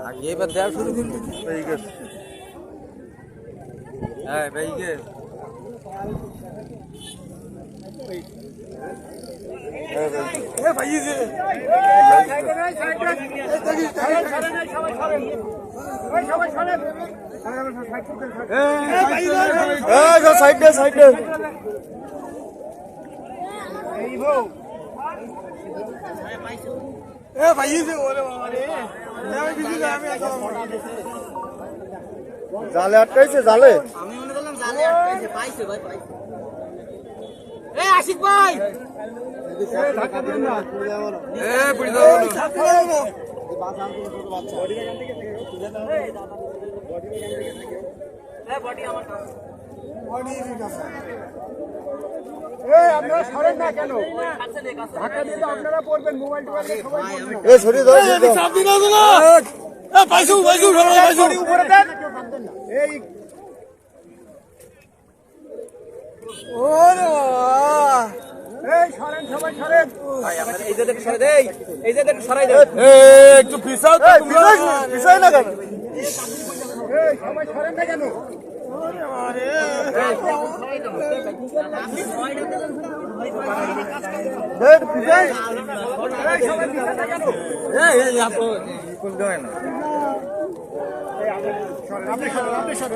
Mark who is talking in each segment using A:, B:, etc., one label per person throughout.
A: আগে এবার দেওয়া শুরু করলি হ্যাঁ ভাই গে
B: জালে আটকাইছে জালে
A: আমি মনে করলাম জালে আটকাইছে পাইছে ভাই পাইছে এ আশিক ভাই ধাক্কা দেন না এ পুরি দাও না এ বডি আমার বডি আছে
B: আপনারা সরেন না কেন ধাক্কা দিলে আপনারা পড়বেন মোবাইল টোবাইল সবাই
C: এ ছড়ি দাও চাপ দিন না এ পাইছু পাইছু পাইছু
B: উপরে দেন এই
C: ওরে বাবা
B: এই সরেন সবাই সরেন
A: ভাই আমরা এই যে দেখ সরাই দেই এই যে দেখ সরাই দেই
C: এ একটু পিছাও তো পিছাই না কেন
B: এই সবাই সরেন না কেন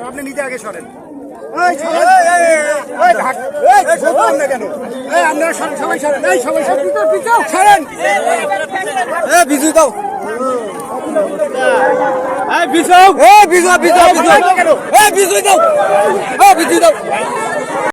B: আপনি নিজে আগে সরেন আপনারা সবাই সরেন এই সবাই সরেন
A: বিজু দাও বিজু বিজু বিজু বিজু দাও বিজু দাও